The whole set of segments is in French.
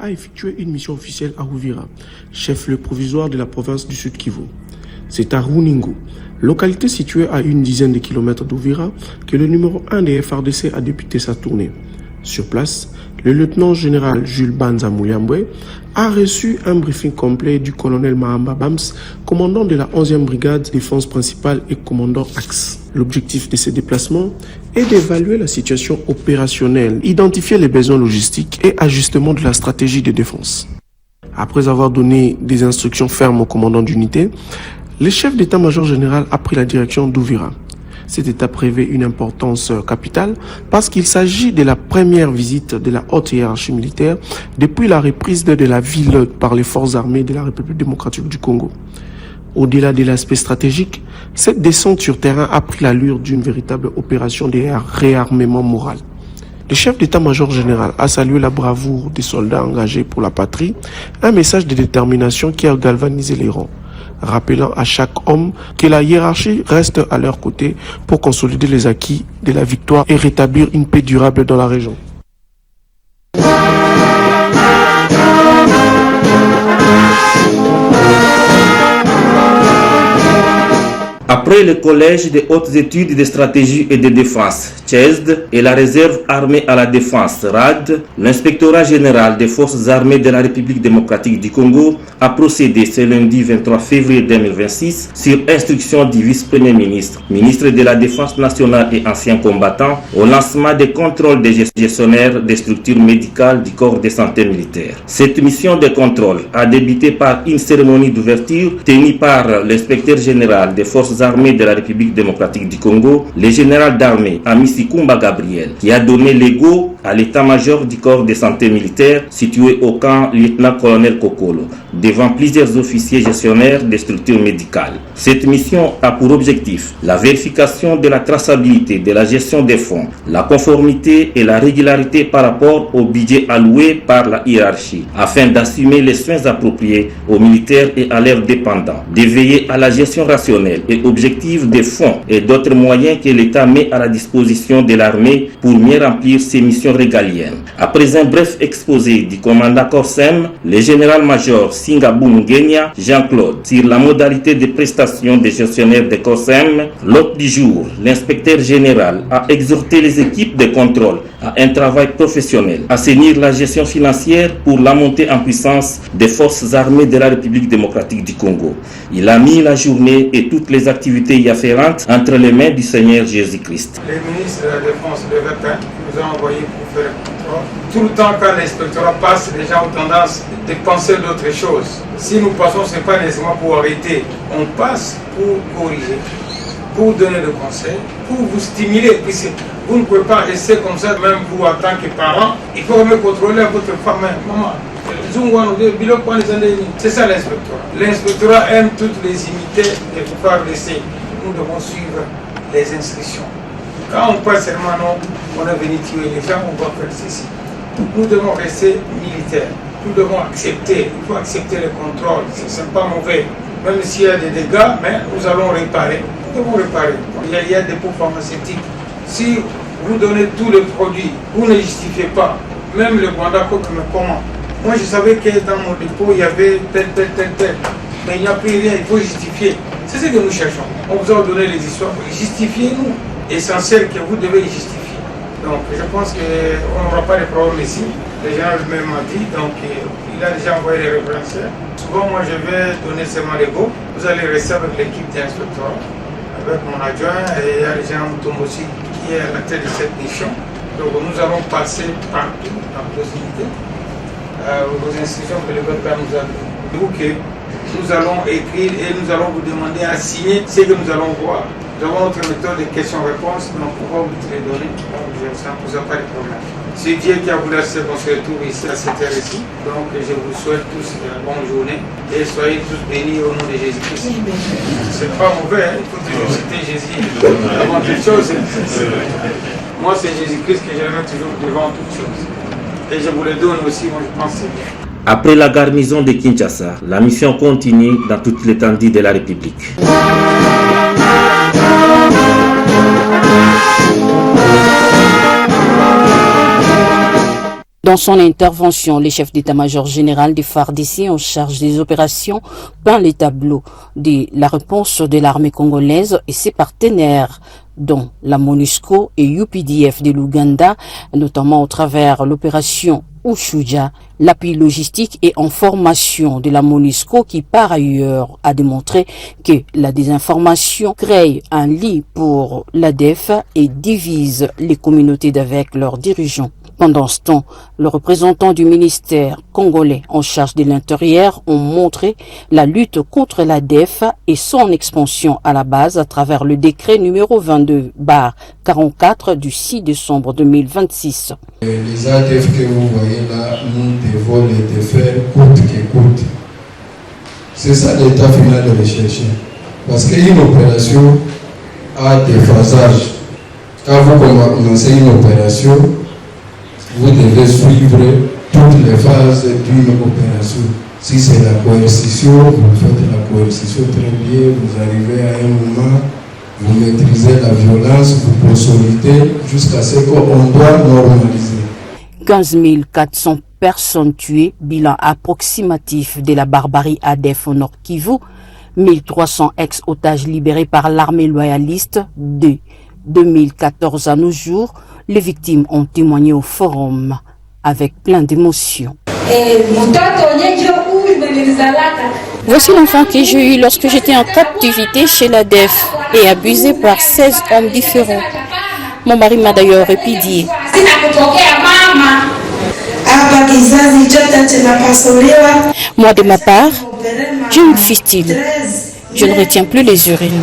a effectué une mission officielle à Uvira, chef-lieu provisoire de la province du Sud Kivu. C'est à Runingu, localité située à une dizaine de kilomètres d'Uvira, que le numéro 1 des FRDC a débuté sa tournée. Sur place, le lieutenant-général Jules Banza Mouyambwe a reçu un briefing complet du colonel Mahamba Bams, commandant de la 11e brigade défense principale et commandant Axe. L'objectif de ces déplacements est d'évaluer la situation opérationnelle, identifier les besoins logistiques et ajustement de la stratégie de défense. Après avoir donné des instructions fermes au commandant d'unité, le chef d'état-major général a pris la direction d'Uvira. Cette étape revêt une importance capitale parce qu'il s'agit de la première visite de la haute hiérarchie militaire depuis la reprise de la ville par les forces armées de la République démocratique du Congo. Au-delà de l'aspect stratégique, cette descente sur terrain a pris l'allure d'une véritable opération de réarmement moral. Le chef d'état-major général a salué la bravoure des soldats engagés pour la patrie, un message de détermination qui a galvanisé les rangs, rappelant à chaque homme que la hiérarchie reste à leur côté pour consolider les acquis de la victoire et rétablir une paix durable dans la région. Après le Collège des hautes études de stratégie et de défense, CHESD, et la réserve armée à la défense, RAD, l'inspectorat général des forces armées de la République démocratique du Congo a procédé ce lundi 23 février 2026 sur instruction du vice-premier ministre, ministre de la Défense nationale et ancien combattant, au lancement des contrôles des gestionnaires des structures médicales du corps de santé militaire. Cette mission de contrôle a débuté par une cérémonie d'ouverture tenue par l'inspecteur général des forces armées de la République démocratique du Congo, le général d'armée Amissi Kumba Gabriel, qui a donné l'ego à l'état-major du corps de santé militaire situé au camp lieutenant-colonel Kokolo, devant plusieurs officiers gestionnaires des structures médicales. Cette mission a pour objectif la vérification de la traçabilité de la gestion des fonds, la conformité et la régularité par rapport au budget alloué par la hiérarchie, afin d'assumer les soins appropriés aux militaires et à leurs dépendants, de veiller à la gestion rationnelle et objective des fonds et d'autres moyens que l'État met à la disposition de l'armée pour mieux remplir ses missions régaliennes. Après un bref exposé du commandant Corsem, le général-major Singabou Ngenia Jean-Claude sur la modalité de prestation des gestionnaires de Corsem, l'hôte du jour, l'inspecteur général, a exhorté les équipes de contrôle à un travail professionnel, assainir la gestion financière pour la montée en puissance des forces armées de la République démocratique du Congo. Il a mis la journée et toutes les activités y afférentes entre les mains du Seigneur Jésus-Christ. Les ministres de la Défense de l'État nous ont envoyé pour faire le contrôle. Tout le temps, quand l'inspectorat passe, les gens ont tendance de penser d'autres choses. Si nous passons, ce n'est pas nécessairement pour arrêter. On passe pour corriger, pour donner des conseils, pour vous stimuler. Puisque vous ne pouvez pas rester comme ça, même vous en tant que parent. Il faut même contrôler votre femme, maman. C'est ça l'inspectorat. L'inspectorat aime toutes les unités de pouvoir laisser. Nous devons suivre les instructions. Quand on passe seulement non, on est venu tuer les gens, on va faire ceci. Nous devons rester militaires. Nous devons accepter. Il faut accepter le contrôle. Ce n'est pas mauvais. Même s'il y a des dégâts, mais nous allons réparer. Nous devons réparer. Il y a des dépôts pharmaceutiques. Si vous donnez tous les produits, vous ne justifiez pas. Même le Gwandako me commande. Moi, je savais que dans mon dépôt, il y avait tel. Mais il n'y a plus rien, il faut justifier. C'est ce que nous cherchons. On vous a donné les histoires. Justifiez-nous. Essentiel que vous devez justifier. Donc, je pense qu'on n'aura pas de problème ici. Les gens eux-mêmes m'ont dit, donc il a déjà envoyé les référentiels. Souvent, moi, je vais donner seulement les go. Vous allez rester avec l'équipe d'inspecteurs, avec mon adjoint, et il y a les gens aussi qui est à la tête de cette mission. Donc, nous allons passer partout dans vos unités. Vos instructions que le peuple nous a données. Donc, nous allons écrire et nous allons vous demander à signer ce que nous allons voir. Nous avons notre méthode de questions-réponses, donc on va vous les donner. Donc, ça ne pose pas de problème. C'est Dieu qui a voulu faire notre retour ici à cette heure-ci. Donc, je vous souhaite tous une bonne journée et soyez tous bénis au nom de Jésus-Christ. C'est pas mauvais, hein? Il faut toujours citer Jésus avant toute chose. Moi, c'est Jésus-Christ que je mets toujours devant toute chose. Et je vous le donne aussi, moi je pense que c'est bien. Après la garnison de Kinshasa, la mission continue dans toute l'étendue de la République. Dans son intervention, le chef d'état-major général des FARDC en charge des opérations peint les tableaux de la réponse de l'armée congolaise et ses partenaires, dont la MONUSCO et UPDF de l'Ouganda, notamment au travers l'opération Ushuja, l'appui logistique et en formation de la MONUSCO qui par ailleurs a démontré que la désinformation crée un lit pour l'ADF et divise les communautés d'avec leurs dirigeants. Pendant ce temps, le représentant du ministère congolais en charge de l'intérieur ont montré la lutte contre l'ADF et son expansion à la base à travers le décret numéro 22/44 du 6 décembre 2026. Les ADF que vous voyez là, nous devons les défaire coûte que coûte. C'est ça l'état final de rechercher. Parce qu'une opération a des phasages. Quand vous commencez une opération, vous devez suivre toutes les phases d'une opération. Si c'est la coercition, vous faites la coercition très bien, vous arrivez à un moment, vous maîtrisez la violence, vous consolidez jusqu'à ce qu'on doit normaliser. 15 400 personnes tuées, bilan approximatif de la barbarie ADF au Nord Kivu, 1300 ex-otages libérés par l'armée loyaliste de 2014 à nos jours. Les victimes ont témoigné au forum avec plein d'émotions. Voici l'enfant que j'ai eu lorsque j'étais en captivité chez l'ADF et abusé par 16 hommes différents. Mon mari m'a d'ailleurs répudié. Moi de ma part, Dieu me file. Je ne retiens plus les urines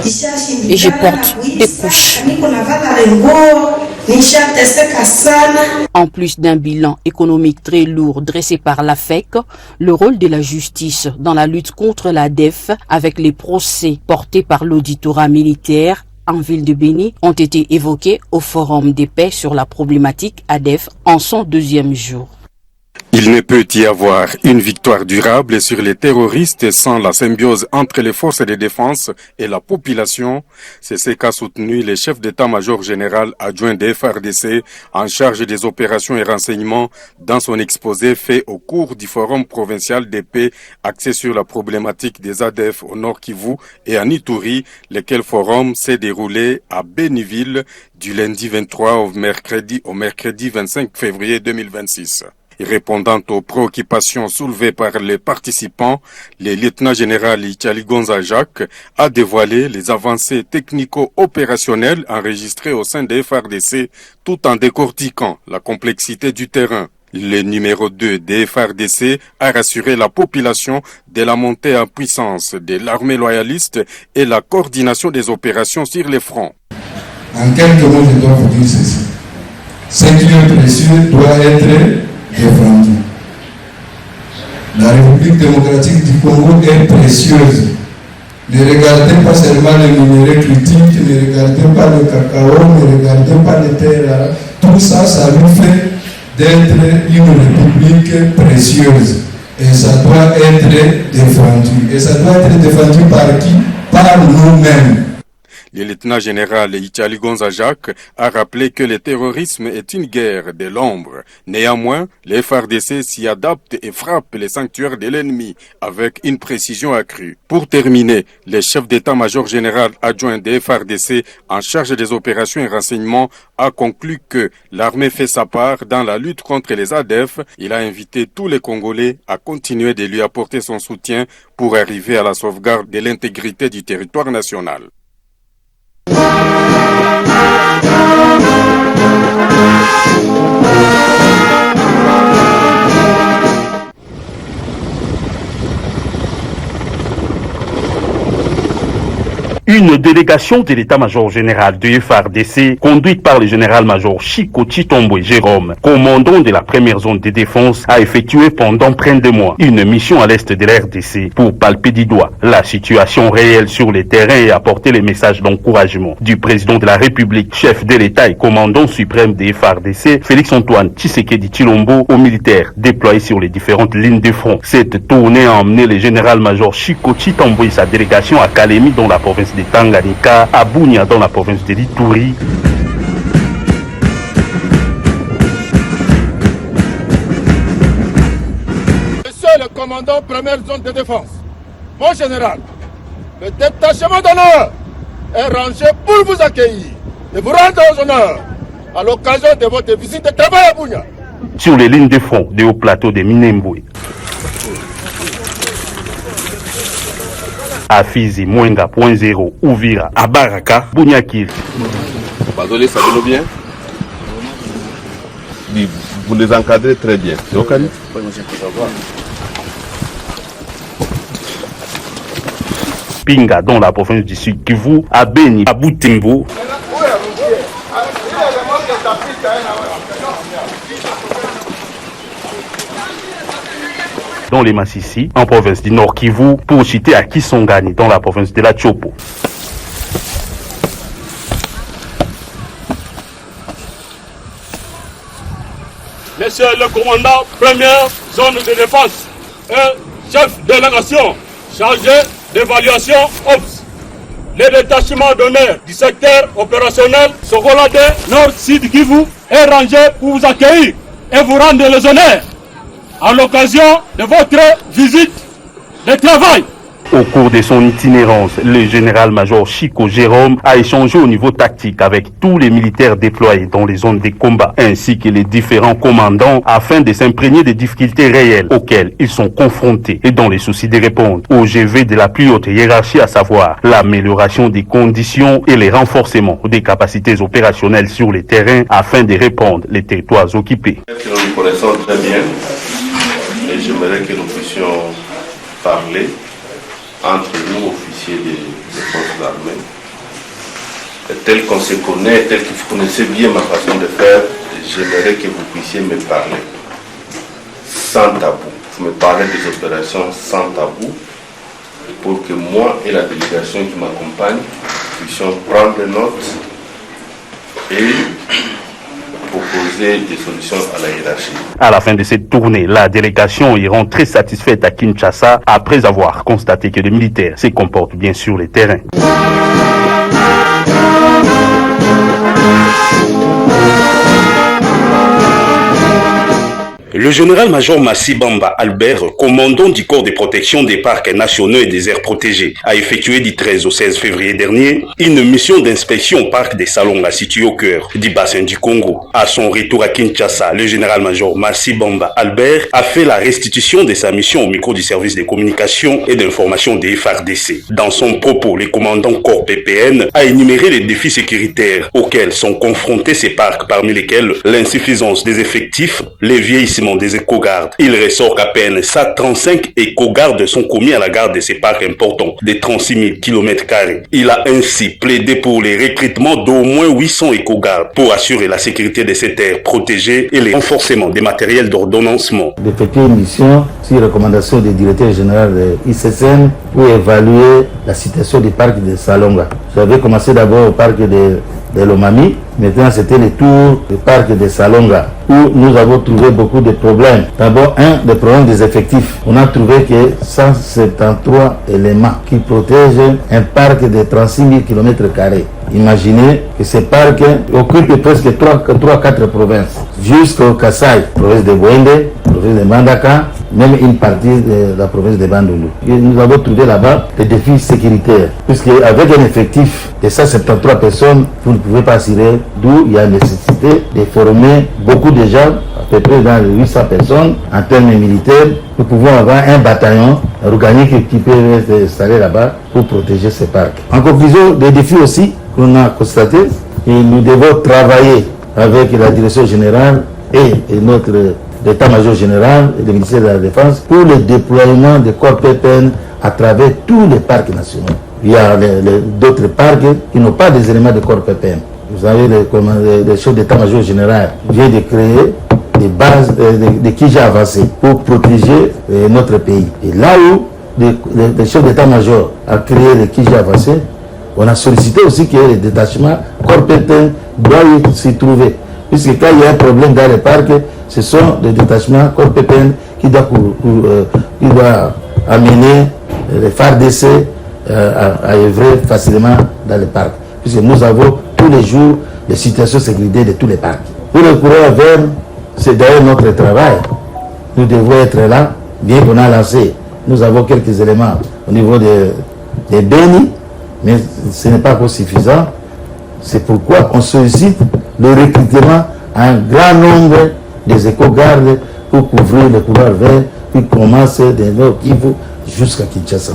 et je porte des couches. En plus d'un bilan économique très lourd dressé par l'AFEC, le rôle de la justice dans la lutte contre l'ADF avec les procès portés par l'auditorat militaire en ville de Béni ont été évoqués au Forum des paix sur la problématique ADF en son deuxième jour. Il ne peut y avoir une victoire durable sur les terroristes sans la symbiose entre les forces de défense et la population. C'est ce qu'a soutenu le chef d'état-major général adjoint des FARDC en charge des opérations et renseignements dans son exposé fait au cours du Forum provincial de paix axé sur la problématique des ADF au Nord Kivu et à Ituri, lequel forum s'est déroulé à Béniville du lundi 23 au mercredi 25 février 2026. Répondant aux préoccupations soulevées par les participants, le lieutenant-général Itali Gonza Jacques a dévoilé les avancées technico-opérationnelles enregistrées au sein des FARDC tout en décortiquant la complexité du terrain. Le numéro 2 des FARDC a rassuré la population de la montée en puissance de l'armée loyaliste et la coordination des opérations sur les fronts. En quelques mots, je dois vous dire ceci. Ce qui est précieux doit être défendu. La République démocratique du Congo est précieuse. Ne regardez pas seulement les minéraux critiques, ne regardez pas le cacao, ne regardez pas les terres. Tout ça, ça lui fait d'être une république précieuse. Et ça doit être défendu. Et ça doit être défendu par qui? Par nous-mêmes. Le lieutenant-général Itali Gonza Jacques a rappelé que le terrorisme est une guerre de l'ombre. Néanmoins, les FARDC s'y adaptent et frappent les sanctuaires de l'ennemi avec une précision accrue. Pour terminer, le chef d'état-major général adjoint des FARDC en charge des opérations et renseignements a conclu que l'armée fait sa part dans la lutte contre les ADF. Il a invité tous les Congolais à continuer de lui apporter son soutien pour arriver à la sauvegarde de l'intégrité du territoire national. Une délégation de l'état-major général de FARDC, conduite par le général-major Chico Chitombwe Jérôme, commandant de la première zone de défense, a effectué pendant près de 2 mois une mission à l'est de l'RDC pour palper du doigt la situation réelle sur le terrain et apporter les messages d'encouragement du président de la République, chef de l'État et commandant suprême de FARDC, Félix-Antoine Tshisekedi Tshilombo, aux militaires déployés sur les différentes lignes de front. Cette tournée a emmené le général-major Chico Chitombwe et sa délégation à Kalemi dans la province de Tanganyika, à Bunia dans la province de l'Ituri. commandant première zone de défense. Mon général, le détachement d'honneur est rangé pour vous accueillir et vous rendre aux honneurs à l'occasion de votre visite de travail à Bunia. Sur les lignes de front des hauts plateaux de Minembwe, à Fizi, Mwenga, Point Zéro, Uvira, à Baraka, Bunyakiri. Pardonnez, ça va bien? Vous les encadrez très bien. C'est ok? Pinga, dans la province du Sud Kivu, à Beni, à Butembo. Dans les Massissi, en province du Nord Kivu, pour citer à Kisongani, dans la province de la Tchopo. Monsieur le commandant, première zone de défense et chef de la nation, chargé d'évaluation OPS. Les détachements d'honneur du secteur opérationnel Sokolade Nord-Sud Kivu est rangé pour vous accueillir et vous rendre les honneurs à l'occasion de votre visite de travail. Au cours de son itinérance, le général-major Chico Jérôme a échangé au niveau tactique avec tous les militaires déployés dans les zones de combat, ainsi que les différents commandants, afin de s'imprégner des difficultés réelles auxquelles ils sont confrontés et dans les soucis de répondre au GV de la plus haute hiérarchie, à savoir l'amélioration des conditions et les renforcements des capacités opérationnelles sur les terrains afin de répondre les territoires occupés. Nous nous connaissons très bien et j'aimerais que nous puissions parler entre nous, officiers des forces armées. Et tel qu'on se connaît, tel que vous connaissez bien ma façon de faire, j'aimerais que vous puissiez me parler sans tabou. Vous me parlez des opérations sans tabou pour que moi et la délégation qui m'accompagne puissions prendre note et proposer des solutions à la hiérarchie. À la fin de cette tournée, la délégation est rentrée satisfaite à Kinshasa après avoir constaté que les militaires se comportent bien sur les terrains. Le général-major Massi Bamba Albert, commandant du corps de protection des parcs nationaux et des aires protégées, a effectué du 13 au 16 février dernier une mission d'inspection au parc des Salonga situé au cœur du bassin du Congo. À son retour à Kinshasa, le général-major Massi Bamba Albert a fait la restitution de sa mission au micro du service de communication et d'information des FARDC. Dans son propos, le commandant corps PPN a énuméré les défis sécuritaires auxquels sont confrontés ces parcs, parmi lesquels l'insuffisance des effectifs, les vieillissements des éco-gardes. Il ressort qu'à peine 135 éco-gardes sont commis à la garde de ces parcs importants de 36 000 km². Il a ainsi plaidé pour les recrutements d'au moins 800 éco-gardes pour assurer la sécurité de ces terres protégées et le renforcement des matériels d'ordonnancement. D'effectuer une mission sur recommandation du directeur général de l'ICCN pour évaluer la situation du parc de Salonga. J'avais commencé d'abord au parc de Lomami. Maintenant, c'était le tour du parc de Salonga, où nous avons trouvé beaucoup de problèmes. D'abord, des problèmes des effectifs. On a trouvé que 173 éléments qui protègent un parc de 36 000 km². Imaginez que ce parc occupe presque 3-4 provinces. Jusqu'au Kassai, province de Bwende, province de Mandaka, même une partie de la province de Bandundu. Et nous avons trouvé là-bas des défis sécuritaires. Puisque avec un effectif de 173 personnes, vous ne pouvez pas assurer, d'où il y a nécessité de former beaucoup de gens, à peu près dans les 800 personnes, en termes militaires. Nous pouvons avoir un bataillon organique qui peut être installé là-bas pour protéger ces parcs. En conclusion, des défis aussi qu'on a constatés, et nous devons travailler avec la direction générale et notre l'état-major général et le ministère de la Défense pour le déploiement des corps PPN à travers tous les parcs nationaux. Il y a d'autres parcs qui n'ont pas des éléments de corps PPN. Vous avez le chef d'état-major général vient de créer des bases de Kija avancées pour protéger notre pays. Et là où le chef d'état-major a créé les Kija avancées, on a sollicité aussi que les détachements corps PPN doivent s'y trouver. Puisque quand il y a un problème dans les parcs, ce sont les détachements corps PPN qui doivent amener les FARDC à œuvrer facilement dans les parcs. Puisque nous avons tous les jours les situations sécuritaires de tous les parcs. Pour le courant vert, c'est d'ailleurs notre travail. Nous devons être là bien qu'on a lancé, nous avons quelques éléments au niveau des bénis, mais ce n'est pas encore suffisant. C'est pourquoi on sollicite le recrutement à un grand nombre des éco-gardes pour couvrir le couloir vert qui commence de Nord Kivu jusqu'à Kinshasa.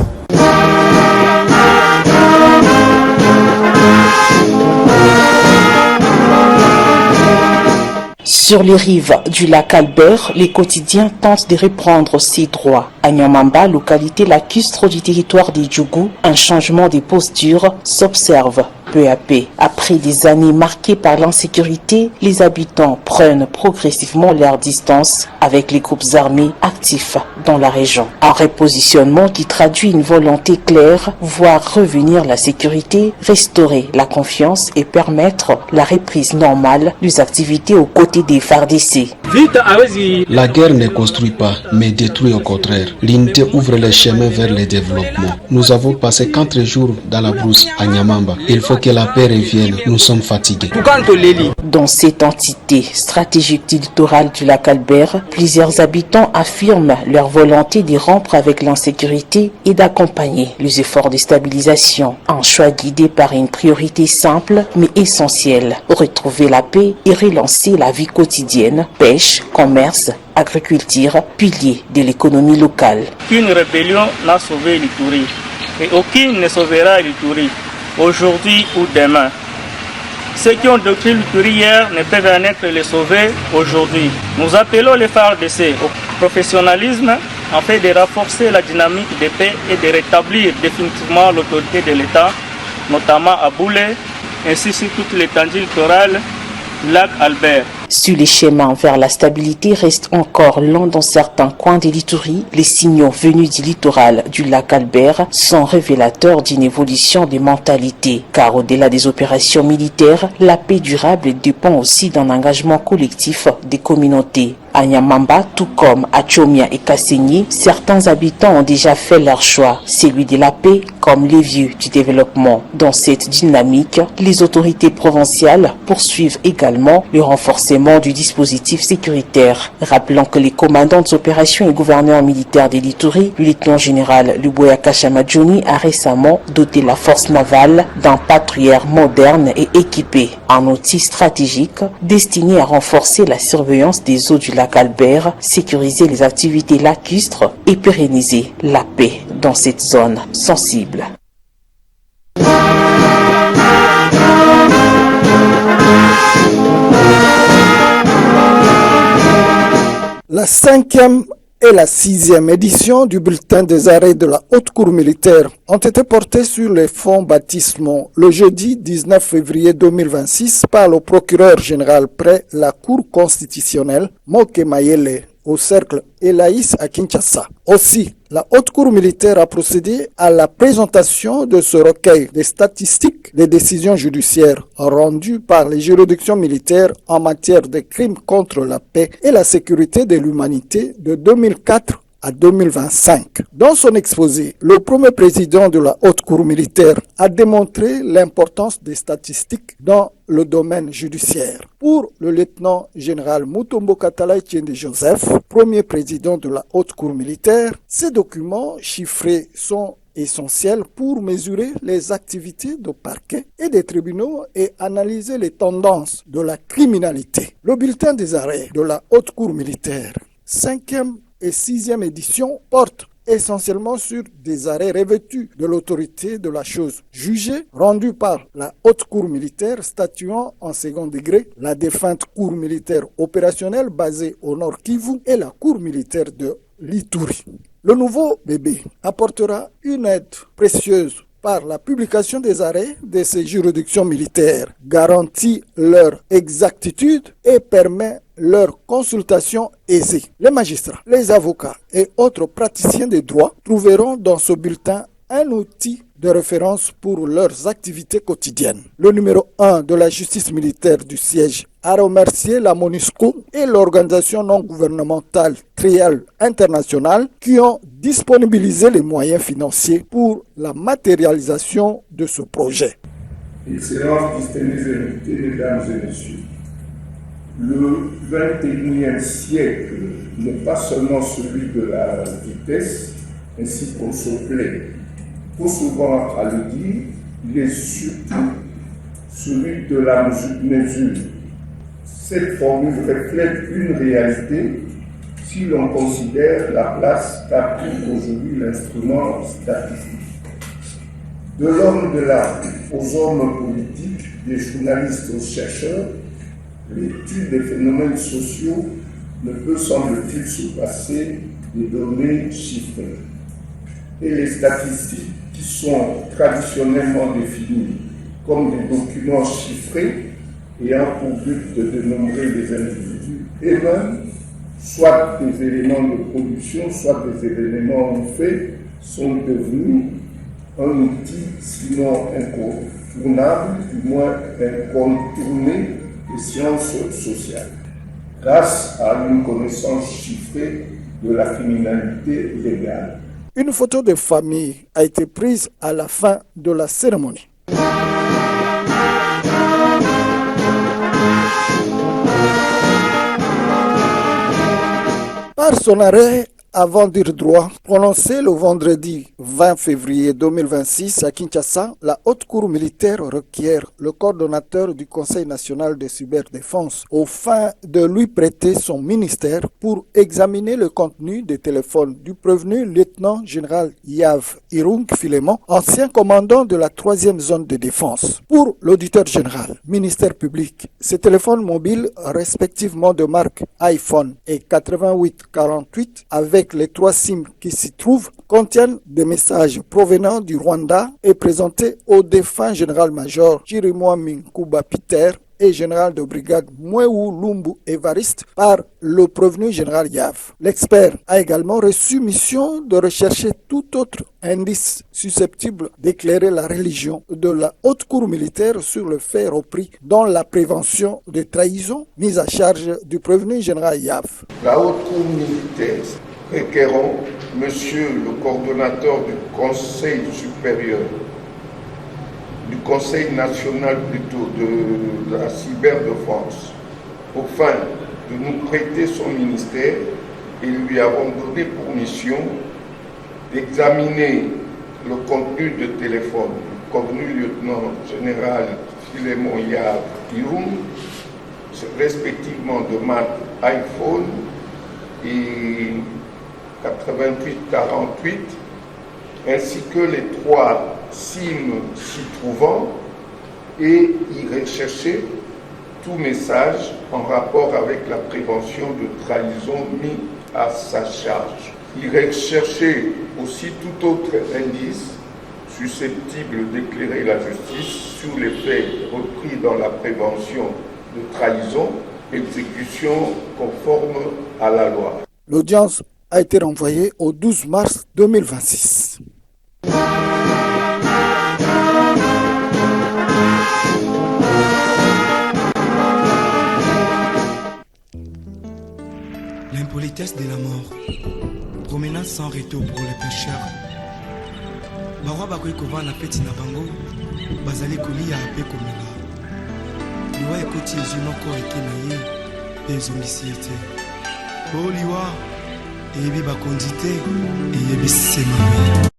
Sur les rives du lac Albert, les quotidiens tentent de reprendre ses droits. À Nyamamba, localité lacustre du territoire des Djougou, un changement de posture s'observe peu à peu. Après des années marquées par l'insécurité, les habitants prennent progressivement leur distance avec les groupes armés actifs dans la région. Un repositionnement qui traduit une volonté claire, voir revenir la sécurité, restaurer la confiance et permettre la reprise normale des activités aux côtés des FARDC. La guerre ne construit pas, mais détruit au contraire. L'unité ouvre les chemins vers le développement. Nous avons passé 4 jours dans la brousse à Nyamamba. Il faut que la paix revienne. Nous sommes fatigués. Dans cette entité stratégique du littoral du lac Albert, plusieurs habitants affirment leur volonté de rompre avec l'insécurité et d'accompagner les efforts de stabilisation. Un choix guidé par une priorité simple mais essentielle. Retrouver la paix et relancer la vie quotidienne, pêche, commerce, agriculture, pilier de l'économie locale. Une rébellion n'a sauvé l'Ituri et aucune ne sauvera l'Ituri aujourd'hui ou demain. Ceux qui ont détruit l'Ituri hier ne peuvent en être les sauver aujourd'hui. Nous appelons les FARDC au professionnalisme afin de renforcer la dynamique de paix et de rétablir définitivement l'autorité de l'État, notamment à Boulé, ainsi sur toute l'étendue littorale lac Albert. Sur les chemins vers la stabilité restent encore longs dans certains coins de l'Ituri. Les signaux venus du littoral du lac Albert sont révélateurs d'une évolution des mentalités. Car au-delà des opérations militaires, la paix durable dépend aussi d'un engagement collectif des communautés. À Nyamamba, tout comme à Tchomia et Kassenyi, certains habitants ont déjà fait leur choix, celui de la paix comme les vieux du développement. Dans cette dynamique, les autorités provinciales poursuivent également le renforcement du dispositif sécuritaire. Rappelons que les commandants des opérations et gouverneurs militaires de l'Ituri, le lieutenant-général Luboya Kashamadjouni, a récemment doté la force navale d'un patrouilleur moderne et équipé. Un outil stratégique destiné à renforcer la surveillance des eaux du lac Albert, sécuriser les activités lacustres et pérenniser la paix dans cette zone sensible. La 5e et la 6e édition du bulletin des arrêts de la Haute Cour militaire ont été portées sur les fonds baptismaux le jeudi 19 février 2026 par le procureur général près la Cour constitutionnelle Moke Mayele au cercle Elaïs à Kinshasa. Aussi, la Haute Cour militaire a procédé à la présentation de ce recueil des statistiques des décisions judiciaires rendues par les juridictions militaires en matière de crimes contre la paix et la sécurité de l'humanité de 2004 à 2025. Dans son exposé, le premier président de la Haute Cour militaire a démontré l'importance des statistiques dans le domaine judiciaire. Pour le lieutenant-général Mutombo Katala Etienne Joseph, premier président de la Haute Cour militaire, ces documents chiffrés sont essentiels pour mesurer les activités de parquet et des tribunaux et analyser les tendances de la criminalité. Le bulletin des arrêts de la Haute Cour militaire, 5e et 6e édition, porte essentiellement sur des arrêts revêtus de l'autorité de la chose jugée, rendus par la Haute Cour militaire statuant en second degré, la défunte Cour militaire opérationnelle basée au Nord Kivu et la Cour militaire de l'Ituri. Le nouveau bébé apportera une aide précieuse par la publication des arrêts de ces juridictions militaires, garantit leur exactitude et permet leur consultation aisée. Les magistrats, les avocats et autres praticiens des droits trouveront dans ce bulletin un outil de référence pour leurs activités quotidiennes. Le numéro 1 de la justice militaire du siège a remercié la MONUSCO et l'organisation non gouvernementale Trial International qui ont disponibilisé les moyens financiers pour la matérialisation de ce projet. Excellences, distingués invités, mesdames et messieurs, Le 21e siècle n'est pas seulement celui de la vitesse, ainsi qu'on se plaît trop souvent à le dire, il est surtout celui de la mesure. Cette formule reflète une réalité si l'on considère la place qu'a pris aujourd'hui l'instrument statistique. De l'homme de l'art aux hommes politiques, des journalistes aux chercheurs, l'étude des phénomènes sociaux ne peut, semble-t-il, se passer des données chiffrées. Et les statistiques, qui sont traditionnellement définies comme des documents chiffrés ayant pour but de dénombrer les individus et même, soit des éléments de production, soit des éléments en fait, sont devenus un outil, sinon incontournable, du moins incontourné des sciences sociales, grâce à une connaissance chiffrée de la criminalité légale. Une photo de famille a été prise à la fin de la cérémonie. Par son arrêt avant dire droit, prononcé le vendredi 20 février 2026 à Kinshasa, la Haute Cour militaire requiert le coordonnateur du Conseil national de cyberdéfense aux fins de lui prêter son ministère pour examiner le contenu des téléphones du prévenu lieutenant-général Yav Irung Filemon, ancien commandant de la 3e zone de défense. Pour l'auditeur général, ministère public, ces téléphones mobiles respectivement de marque iPhone et 8848 avec les 3 SIM qui s'y trouvent contiennent des messages provenant du Rwanda et présentés au défunt général-major Chirimwami Nkuba Peter et général de brigade Mwewu Lumbu Evariste par le prévenu général Yav. L'expert a également reçu mission de rechercher tout autre indice susceptible d'éclairer la religion de la Haute Cour militaire sur le fait repris dans la prévention de trahison mise à charge du prévenu général Yav. La Haute Cour militaire requérant Monsieur le coordonnateur du Conseil supérieur, du Conseil national plutôt de la cyberdéfense, au fin de nous prêter son ministère, et lui avons donné pour mission d'examiner le contenu de téléphone du convenu lieutenant-général Filemon Yav Irung, respectivement de marque iPhone et 8848, ainsi que les 3 SIM s'y trouvant, et y rechercher tout message en rapport avec la prévention de trahison mis à sa charge. Y rechercher aussi tout autre indice susceptible d'éclairer la justice sur les faits repris dans la prévention de trahison, exécution conforme à la loi. L'audience a été renvoyée au 12 mars 2026. L'impolitesse de la mort, promenade sans retour pour les pécheurs. Barwa bakoy kova na peti na bango, bazali kolia ape komela. Liwa ekoti ezimoko eke na ye, pe ezongisi ete. O liwa, eyebi bakondi te, eyebi sema.